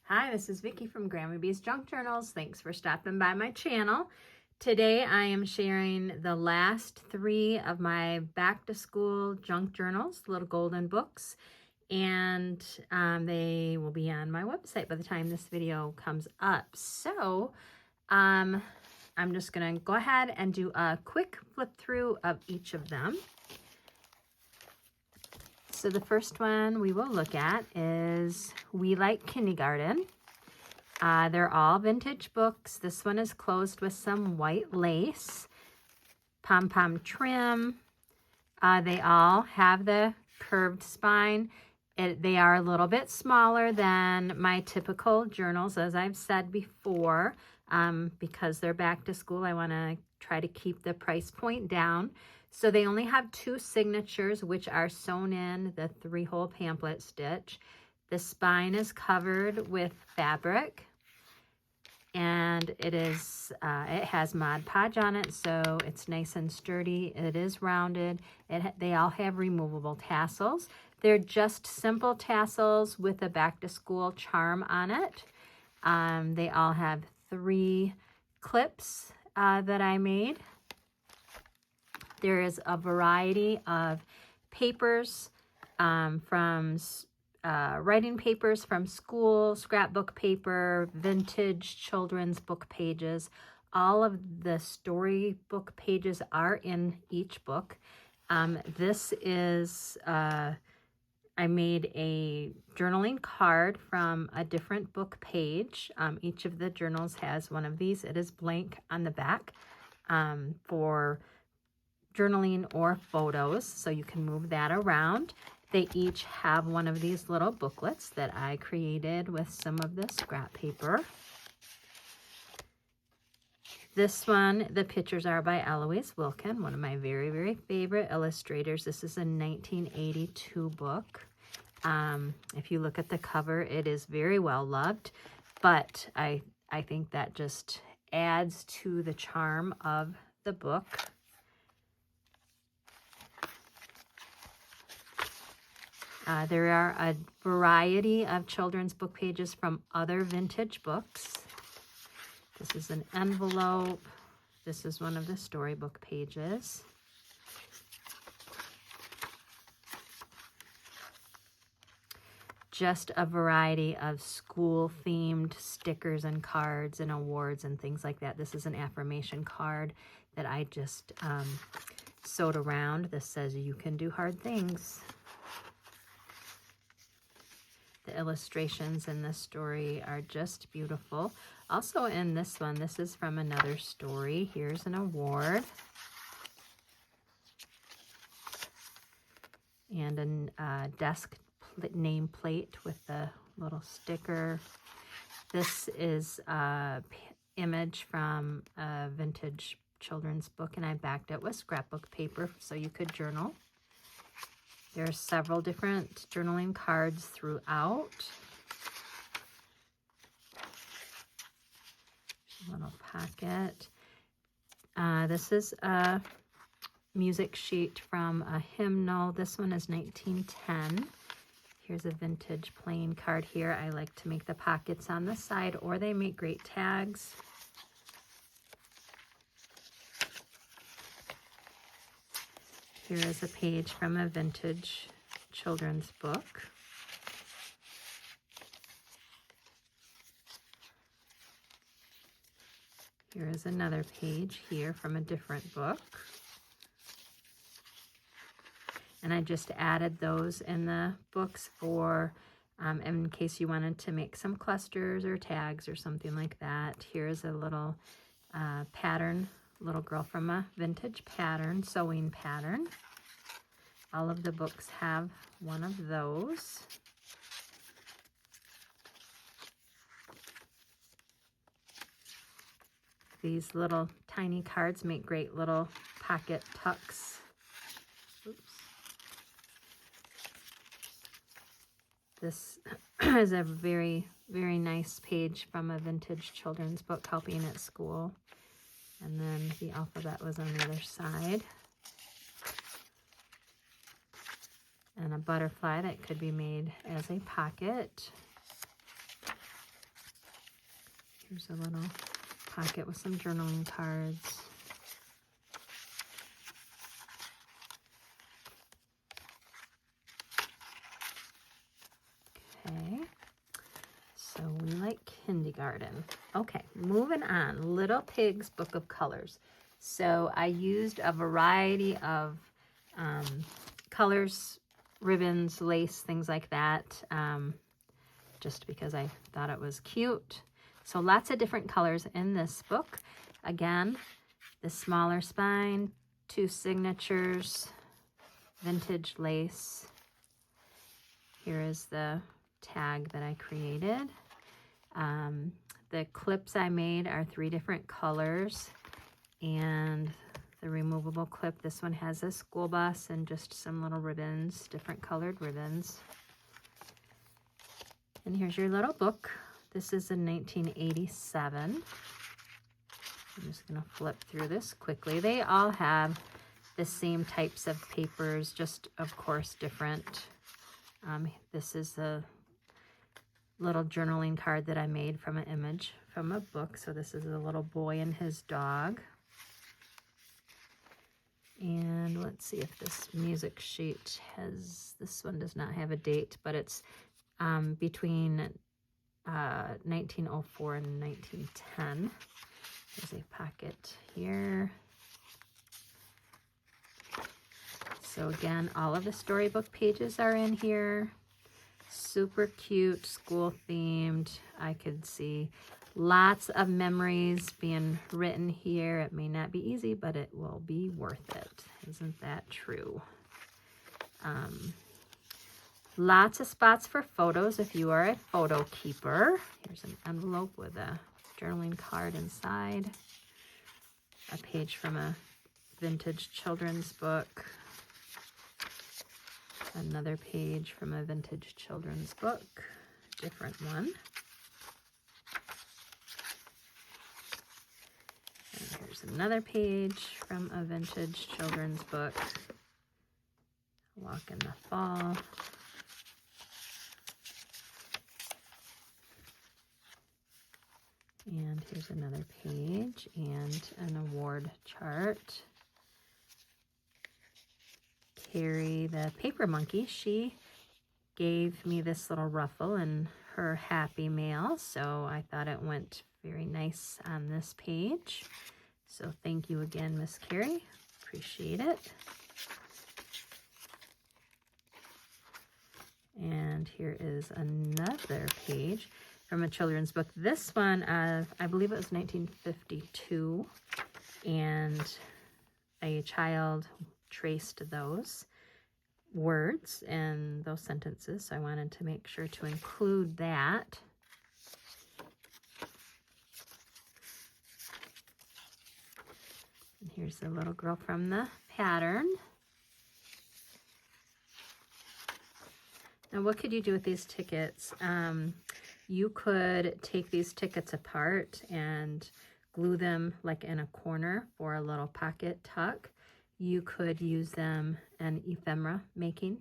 Hi, this is Vicki from Grandma Bee's Junk Journals. Thanks for stopping by my channel. Today I am sharing the last 3 of my back to school junk journals, little golden books, and they will be on my website by the time this video comes up. So I'm just gonna go ahead and do a quick flip through of each of them. So the first one we will look at is We Like Kindergarten. They're all vintage books. This one is closed with some white lace, pom-pom trim. They all have the curved spine. They are a little bit smaller than my typical journals, as I've said before. Because they're back to school, I want to try to keep the price point down. So they only have 2 signatures, which are sewn in the 3-hole pamphlet stitch. The spine is covered with fabric, and it has Mod Podge on it, so it's nice and sturdy. It is rounded. They all have removable tassels. They're just simple tassels with a back to school charm on it. They all have 3 clips that I made. There is a variety of papers from writing papers from school, scrapbook paper, vintage children's book pages. All of the storybook pages are in each book. This is, I made a journaling card from a different book page. Each of the journals has one of these. It is blank on the back for journaling or photos, so you can move that around. They each have one of these little booklets that I created with some of the scrap paper. This one, the pictures are by Eloise Wilkin, one of my very, very favorite illustrators. This is a 1982 book. If you look at the cover, it is very well loved, but I think that just adds to the charm of the book. There are a variety of children's book pages from other vintage books. This is an envelope. This is one of the storybook pages. Just a variety of school-themed stickers and cards and awards and things like that. This is an affirmation card that I just sewed around. This says, "You can do hard things." The illustrations in this story are just beautiful. Also in this one, this is from another story. Here's an award. And a desk nameplate with the little sticker. This is an image from a vintage children's book, and I backed it with scrapbook paper so you could journal. There are several different journaling cards throughout. A little pocket. This is a music sheet from a hymnal. This one is 1910. Here's a vintage playing card here. I like to make the pockets on the side, or they make great tags. Here is a page from a vintage children's book. Here is another page here from a different book. And I just added those in the books for, in case you wanted to make some clusters or tags or something like that. Here's a little pattern, little girl from a vintage pattern, sewing pattern. All of the books have one of those. These little tiny cards make great little pocket tucks. Oops. This is a very, very nice page from a vintage children's book, Helping at School. And then the alphabet was on the other side. And a butterfly that could be made as a pocket. Here's a little pocket with some journaling cards. Okay, so we like kindergarten. Okay, moving on. Little Pig's Book of Colors. So I used a variety of colors, ribbons, lace, things like that, just because I thought it was cute. So lots of different colors in this book. Again, the smaller spine, 2 signatures, vintage lace. Here is the tag that I created. The clips I made are 3 different colors, and the removable clip, this one has a school bus and just some little ribbons, different colored ribbons. And here's your little book. This is in 1987. I'm just going to flip through this quickly. They all have the same types of papers, just of course different. This is a little journaling card that I made from an image from a book. So this is a little boy and his dog. And let's see if this music sheet has, this one does not have a date, but it's between 1904 and 1910. There's a pocket here. So again, all of the storybook pages are in here. Super cute, school themed. I could see lots of memories being written here. It may not be easy, but it will be worth it. Isn't that true? Lots of spots for photos if you are a photo keeper. Here's an envelope with a journaling card inside. A page from a vintage children's book. Another page from a vintage children's book, different one. And here's another page from a vintage children's book, Walk in the Fall. And here's another page and an award chart. Carrie, the paper monkey, she gave me this little ruffle in her Happy Mail, so I thought it went very nice on this page. So thank you again, Miss Carrie. Appreciate it. And here is another page from a children's book. This one, I believe it was 1952, and a child traced those words and those sentences, so I wanted to make sure to include that. And here's the little girl from the pattern. Now, what could you do with these tickets? You could take these tickets apart and glue them like in a corner for a little pocket tuck. You could use them in ephemera making.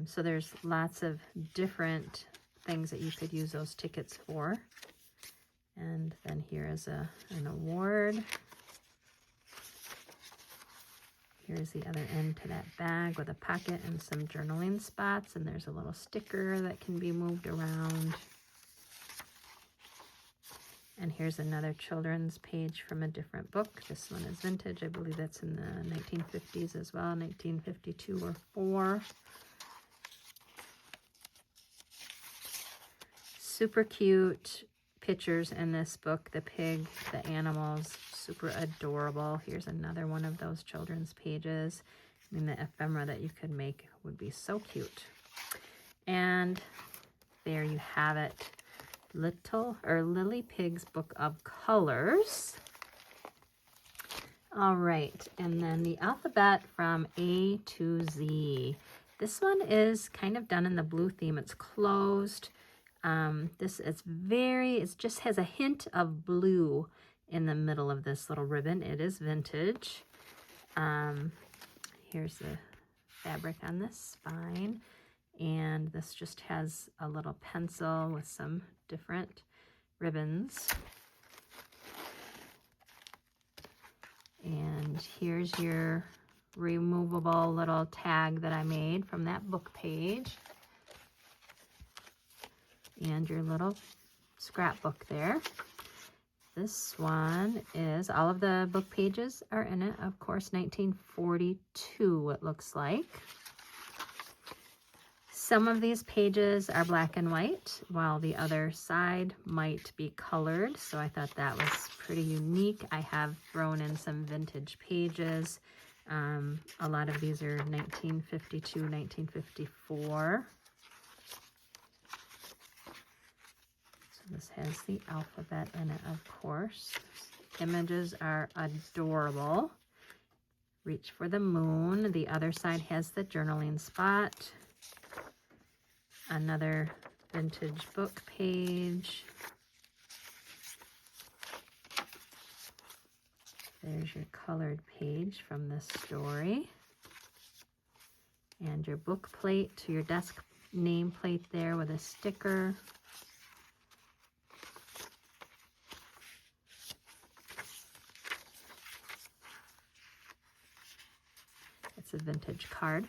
So there's lots of different things that you could use those tickets for. And then here is an award. Here's the other end to that bag with a pocket and some journaling spots. And there's a little sticker that can be moved around. And here's another children's page from a different book. This one is vintage. I believe that's in the 1950s as well, 1952 or 4. Super cute pictures in this book. The pig, the animals, super adorable. Here's another one of those children's pages. I mean, the ephemera that you could make would be so cute. And there you have it. Lily Pig's Book of Colors. All right, and then the alphabet from A to Z. This one is kind of done in the blue theme. It's closed. It just has a hint of blue in the middle of this little ribbon. It is vintage. Here's the fabric on this spine. And this just has a little pencil with some different ribbons. And here's your removable little tag that I made from that book page. And your little scrapbook there. This one is, all of the book pages are in it, of course, 1942 it looks like. Some of these pages are black and white, while the other side might be colored, so I thought that was pretty unique. I have thrown in some vintage pages. A lot of these are 1952, 1954. This has the alphabet in it, of course. Images are adorable. Reach for the Moon. The other side has the journaling spot. Another vintage book page. There's your colored page from this story. And your book plate to your desk nameplate there with a sticker. It's a vintage card.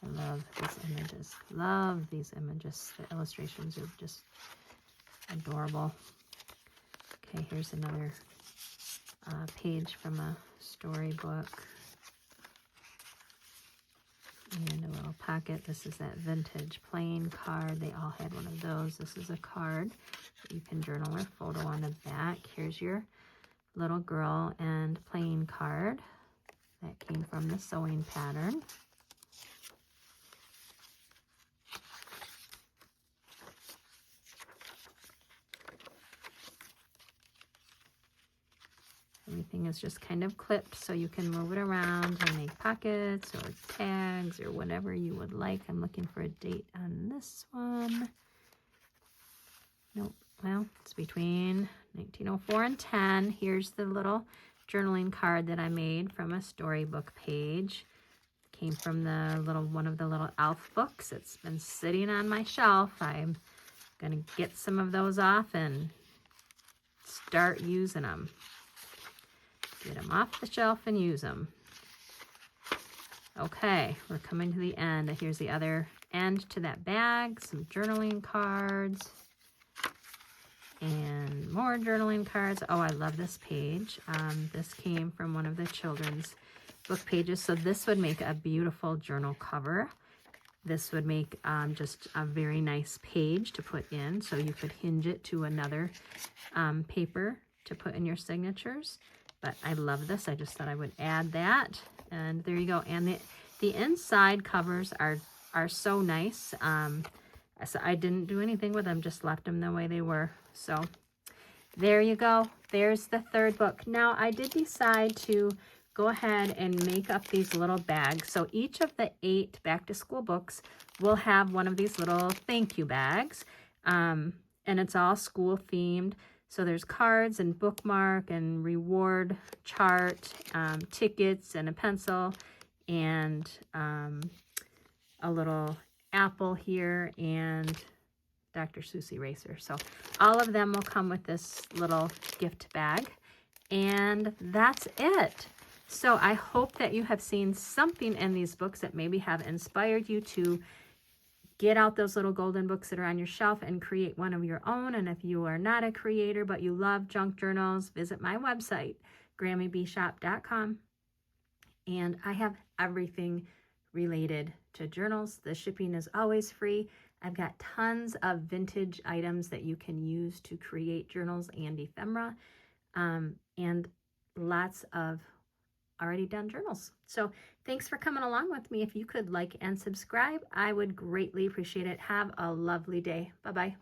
I love these images. Love these images. The illustrations are just adorable. Okay, here's another page from a storybook. And a little pocket. This is that vintage playing card. They all had one of those. This is a card that you can journal or photo on the back. Here's your little girl and playing card. That came from the sewing pattern. Everything is just kind of clipped so you can move it around and make pockets or tags or whatever you would like. I'm looking for a date on this one. Nope. Well, it's between 1904 and 10. Here's the little journaling card that I made from a storybook page. Came from the one of the little Elf books. It's been sitting on my shelf. I'm going to get some of those off and start using them. Get them off the shelf and use them. Okay, we're coming to the end. Here's the other end to that bag. Some journaling cards. And more journaling cards. Oh, I love this page. This came from one of the children's book pages. So this would make a beautiful journal cover. This would make just a very nice page to put in. So you could hinge it to another paper to put in your signatures. But I love this. I just thought I would add that. And there you go. And the inside covers are so nice. So I didn't do anything with them, just left them the way they were. So there you go. There's the third book. Now I did decide to go ahead and make up these little bags. So each of the 8 back to school books will have one of these little thank you bags. And it's all school themed. So there's cards and bookmark and reward chart, tickets and a pencil, and a little apple here and Dr. Seuss eraser. So all of them will come with this little gift bag. And that's it. So I hope that you have seen something in these books that maybe have inspired you to get out those little golden books that are on your shelf and create one of your own. And if you are not a creator, but you love junk journals, visit my website, GrammyBshop.com. And I have everything related to journals. The shipping is always free. I've got tons of vintage items that you can use to create journals and ephemera, and lots of already done journals. So thanks for coming along with me. If you could like and subscribe, I would greatly appreciate it. Have a lovely day. Bye-bye.